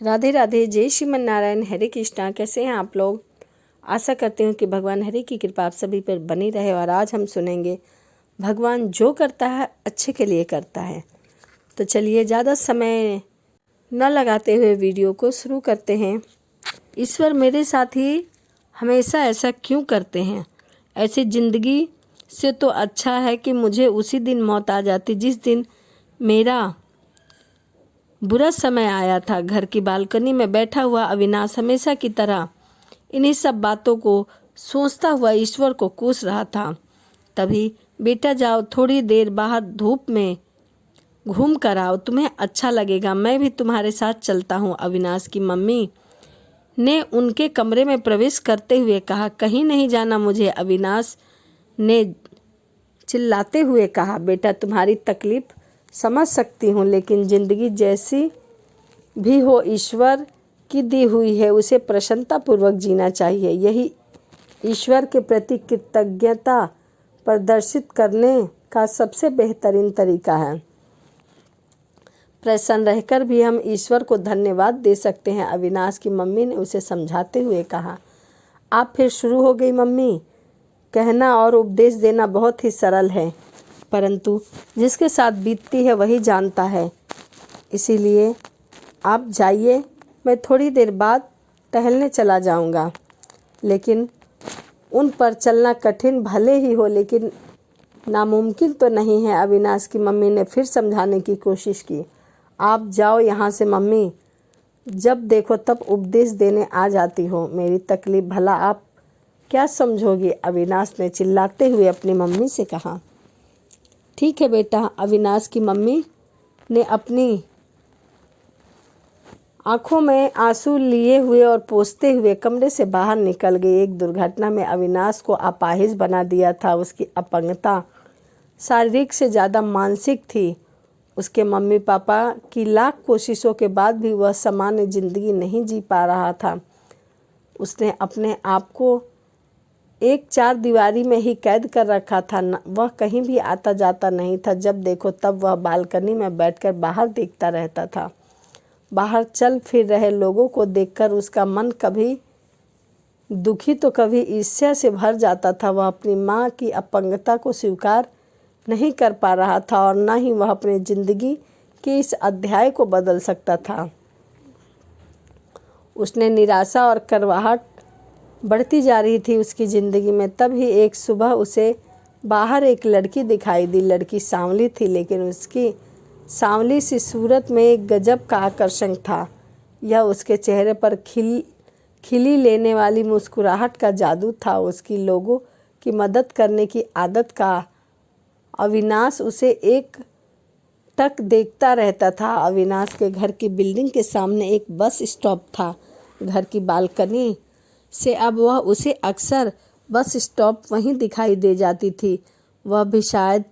राधे राधे, जय श्रीमन नारायण, हरे कृष्णा। कैसे हैं आप लोग? आशा करती हूँ कि भगवान हरि की कृपा आप सभी पर बनी रहे। और आज हम सुनेंगे भगवान जो करता है अच्छे के लिए करता है। तो चलिए ज़्यादा समय न लगाते हुए वीडियो को शुरू करते हैं। ईश्वर मेरे साथ ही हमेशा ऐसा क्यों करते हैं? ऐसी ज़िंदगी से तो अच्छा है कि मुझे उसी दिन मौत आ जाती जिस दिन मेरा बुरा समय आया था। घर की बालकनी में बैठा हुआ अविनाश हमेशा की तरह इन्हीं सब बातों को सोचता हुआ ईश्वर को कोस रहा था। तभी बेटा जाओ थोड़ी देर बाहर धूप में घूम कर आओ, तुम्हें अच्छा लगेगा, मैं भी तुम्हारे साथ चलता हूँ। अविनाश की मम्मी ने उनके कमरे में प्रवेश करते हुए कहा, कहीं नहीं जाना मुझे। अविनाश ने चिल्लाते हुए कहा, बेटा तुम्हारी तकलीफ समझ सकती हूँ, लेकिन ज़िंदगी जैसी भी हो ईश्वर की दी हुई है, उसे प्रसन्नतापूर्वक जीना चाहिए। यही ईश्वर के प्रति कृतज्ञता प्रदर्शित करने का सबसे बेहतरीन तरीका है। प्रसन्न रहकर भी हम ईश्वर को धन्यवाद दे सकते हैं। अविनाश की मम्मी ने उसे समझाते हुए कहा। आप फिर शुरू हो गई मम्मी। कहना और उपदेश देना बहुत ही सरल है, परंतु जिसके साथ बीतती है वही जानता है। इसीलिए आप जाइए, मैं थोड़ी देर बाद टहलने चला जाऊंगा। लेकिन उन पर चलना कठिन भले ही हो, लेकिन नामुमकिन तो नहीं है। अविनाश की मम्मी ने फिर समझाने की कोशिश की। आप जाओ यहाँ से मम्मी, जब देखो तब उपदेश देने आ जाती हो। मेरी तकलीफ भला आप क्या समझोगी? अविनाश ने चिल्लाते हुए अपनी मम्मी से कहा। ठीक है बेटा। अविनाश की मम्मी ने अपनी आंखों में आंसू लिए हुए और पोंछते हुए कमरे से बाहर निकल गई। एक दुर्घटना में अविनाश को अपाहिज बना दिया था। उसकी अपंगता शारीरिक से ज़्यादा मानसिक थी। उसके मम्मी पापा की लाख कोशिशों के बाद भी वह सामान्य जिंदगी नहीं जी पा रहा था। उसने अपने आप को एक चार दीवारी में ही कैद कर रखा था। वह कहीं भी आता जाता नहीं था। जब देखो तब वह बालकनी में बैठकर बाहर देखता रहता था। बाहर चल फिर रहे लोगों को देखकर उसका मन कभी दुखी तो कभी ईर्ष्या से भर जाता था। वह अपनी माँ की अपंगता को स्वीकार नहीं कर पा रहा था और न ही वह अपनी जिंदगी के इस अध्याय को बदल सकता था। उसने निराशा और करवाहट बढ़ती जा रही थी उसकी ज़िंदगी में। तभी एक सुबह उसे बाहर एक लड़की दिखाई दी। लड़की सांवली थी, लेकिन उसकी सांवली सी सूरत में एक गजब का आकर्षण था। यह उसके चेहरे पर खिली लेने वाली मुस्कुराहट का जादू था। उसकी लोगों की मदद करने की आदत का अविनाश उसे एक टक देखता रहता था। अविनाश के घर की बिल्डिंग के सामने एक बस स्टॉप था। घर की बालकनी से अब वह उसे अक्सर बस स्टॉप वहीं दिखाई दे जाती थी। वह भी शायद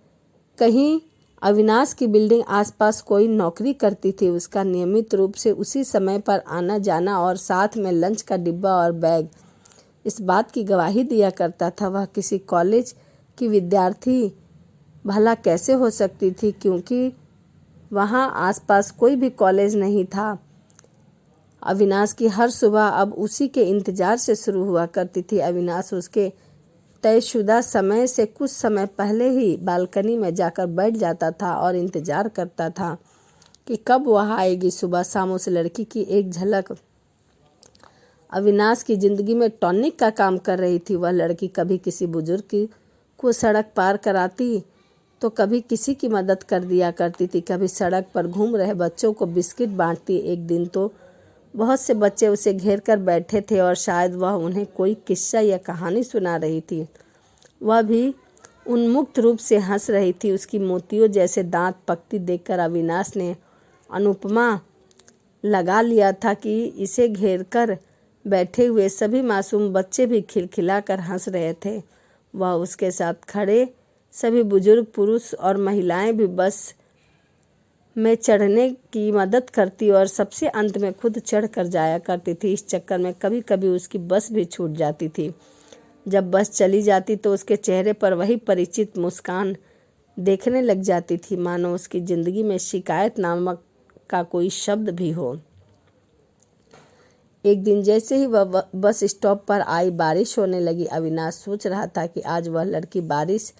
कहीं अविनाश की बिल्डिंग आसपास कोई नौकरी करती थी। उसका नियमित रूप से उसी समय पर आना जाना और साथ में लंच का डिब्बा और बैग इस बात की गवाही दिया करता था। वह किसी कॉलेज की विद्यार्थी भला कैसे हो सकती थी, क्योंकि वहाँ आसपास कोई भी कॉलेज नहीं था। अविनाश की हर सुबह अब उसी के इंतज़ार से शुरू हुआ करती थी। अविनाश उसके तयशुदा समय से कुछ समय पहले ही बालकनी में जाकर बैठ जाता था और इंतज़ार करता था कि कब वह आएगी। सुबह शाम उस लड़की की एक झलक अविनाश की ज़िंदगी में टॉनिक का काम कर रही थी। वह लड़की कभी किसी बुजुर्ग को सड़क पार कराती तो कभी किसी की मदद कर दिया करती थी, कभी सड़क पर घूम रहे बच्चों को बिस्किट बांटती। एक दिन तो बहुत से बच्चे उसे घेर कर बैठे थे और शायद वह उन्हें कोई किस्सा या कहानी सुना रही थी। वह भी उन्मुक्त रूप से हंस रही थी। उसकी मोतियों जैसे दांत पकती देखकर अविनाश ने अनुपमा लगा लिया था कि इसे घेर कर बैठे हुए सभी मासूम बच्चे भी खिलखिलाकर हंस रहे थे। वह उसके साथ खड़े सभी बुजुर्ग पुरुष और महिलाएं भी बस में चढ़ने की मदद करती और सबसे अंत में खुद चढ़ कर जाया करती थी। इस चक्कर में कभी कभी उसकी बस भी छूट जाती थी। जब बस चली जाती तो उसके चेहरे पर वही परिचित मुस्कान देखने लग जाती थी, मानो उसकी ज़िंदगी में शिकायत नामक का कोई शब्द भी हो। एक दिन जैसे ही वह बस स्टॉप पर आई, बारिश होने लगी। अविनाश सोच रहा था कि आज वह लड़की बारिश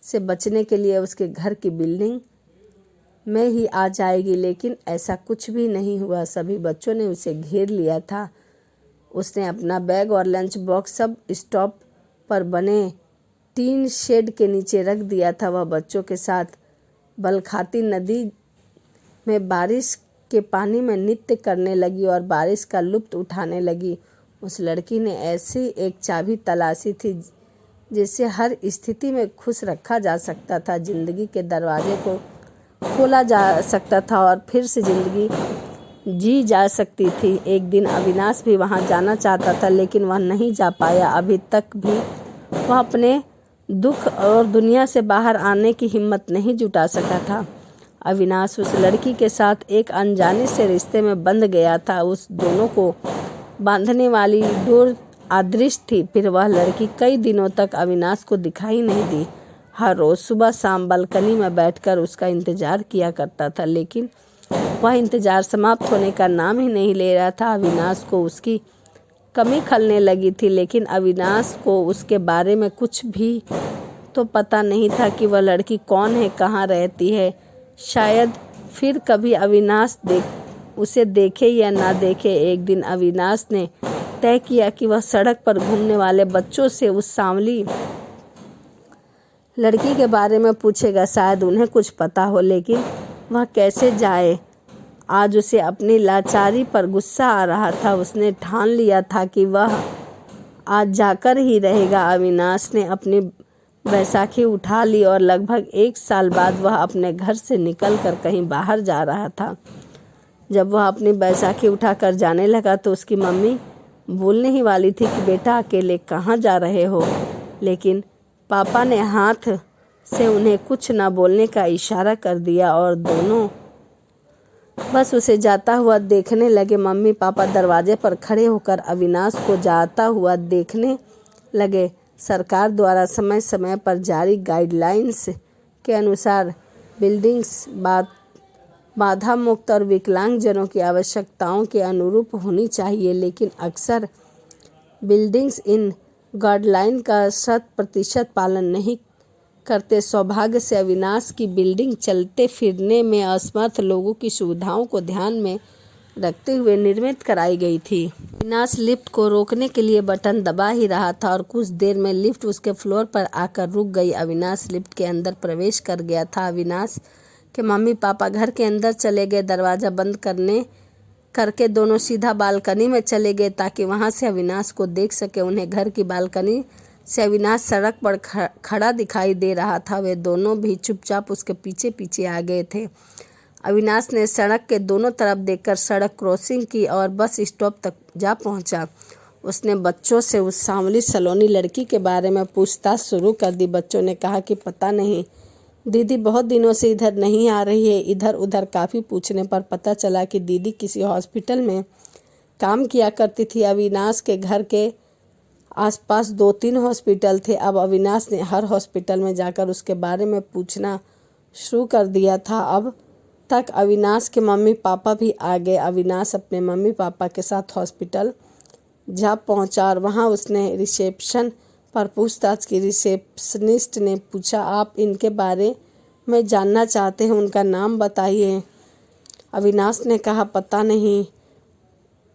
से बचने के लिए उसके घर की बिल्डिंग में ही आ जाएगी, लेकिन ऐसा कुछ भी नहीं हुआ। सभी बच्चों ने उसे घेर लिया था। उसने अपना बैग और लंच बॉक्स सब स्टॉप पर बने टीन शेड के नीचे रख दिया था। वह बच्चों के साथ बलखाती नदी में बारिश के पानी में नृत्य करने लगी और बारिश का लुत्फ उठाने लगी। उस लड़की ने ऐसी एक चाबी तलाशी थी जिससे हर स्थिति में खुश रखा जा सकता था। जिंदगी के दरवाजे को खोला जा सकता था और फिर से जिंदगी जी जा सकती थी। एक दिन अविनाश भी वहां जाना चाहता था, लेकिन वह नहीं जा पाया। अभी तक भी वह अपने दुख और दुनिया से बाहर आने की हिम्मत नहीं जुटा सका था। अविनाश उस लड़की के साथ एक अनजाने से रिश्ते में बंध गया था। उस दोनों को बांधने वाली डोर अदृश्य थी। फिर वह लड़की कई दिनों तक अविनाश को दिखाई नहीं दी। हर रोज सुबह शाम बालकनी में बैठकर उसका इंतजार किया करता था, लेकिन वह इंतजार समाप्त होने का नाम ही नहीं ले रहा था। अविनाश को उसकी कमी खलने लगी थी, लेकिन अविनाश को उसके बारे में कुछ भी तो पता नहीं था कि वह लड़की कौन है, कहाँ रहती है। शायद फिर कभी अविनाश उसे देखे या ना देखे। एक दिन अविनाश ने तय किया कि वह सड़क पर घूमने वाले बच्चों से उस सांवली लड़की के बारे में पूछेगा। शायद उन्हें कुछ पता हो, लेकिन वह कैसे जाए। आज उसे अपनी लाचारी पर गुस्सा आ रहा था। उसने ठान लिया था कि वह आज जाकर ही रहेगा। अविनाश ने अपनी बैसाखी उठा ली और लगभग 1 साल बाद वह अपने घर से निकलकर कहीं बाहर जा रहा था। जब वह अपनी बैसाखी उठाकर जाने लगा तो उसकी मम्मी बोलने ही वाली थी कि बेटा अकेले कहाँ जा रहे हो, लेकिन पापा ने हाथ से उन्हें कुछ न बोलने का इशारा कर दिया और दोनों बस उसे जाता हुआ देखने लगे। मम्मी पापा दरवाजे पर खड़े होकर अविनाश को जाता हुआ देखने लगे। सरकार द्वारा समय समय पर जारी गाइडलाइंस के अनुसार बिल्डिंग्स बाधा मुक्त और विकलांगजनों की आवश्यकताओं के अनुरूप होनी चाहिए, लेकिन अक्सर बिल्डिंग्स इन गाइडलाइन का 100% पालन नहीं करते। सौभाग्य से अविनाश की बिल्डिंग चलते फिरने में असमर्थ लोगों की सुविधाओं को ध्यान में रखते हुए निर्मित कराई गई थी। अविनाश लिफ्ट को रोकने के लिए बटन दबा ही रहा था और कुछ देर में लिफ्ट उसके फ्लोर पर आकर रुक गई। अविनाश लिफ्ट के अंदर प्रवेश कर गया था। अविनाश के मम्मी पापा घर के अंदर चले गए। दरवाज़ा बंद करके दोनों सीधा बालकनी में चले गए ताकि वहां से अविनाश को देख सके। उन्हें घर की बालकनी से अविनाश सड़क पर खड़ा दिखाई दे रहा था। वे दोनों भी चुपचाप उसके पीछे पीछे आ गए थे। अविनाश ने सड़क के दोनों तरफ देखकर सड़क क्रॉसिंग की और बस स्टॉप तक जा पहुंचा। उसने बच्चों से उस सांवली सलोनी लड़की के बारे में पूछताछ शुरू कर दी। बच्चों ने कहा कि पता नहीं दीदी, बहुत दिनों से इधर नहीं आ रही है। इधर उधर काफ़ी पूछने पर पता चला कि दीदी किसी हॉस्पिटल में काम किया करती थी। अविनाश के घर के आसपास 2-3 हॉस्पिटल थे। अब अविनाश ने हर हॉस्पिटल में जाकर उसके बारे में पूछना शुरू कर दिया था। अब तक अविनाश के मम्मी पापा भी आ गए। अविनाश अपने मम्मी पापा के साथ हॉस्पिटल जा पहुंचा और वहां उसने रिसेप्शन पर पूछताछ की। रिसेप्शनिस्ट ने पूछा, आप इनके बारे में जानना चाहते हैं, उनका नाम बताइए। अविनाश ने कहा, पता नहीं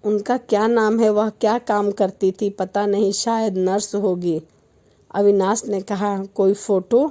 उनका क्या नाम है, वह क्या काम करती थी, पता नहीं, शायद नर्स होगी। अविनाश ने कहा, कोई फ़ोटो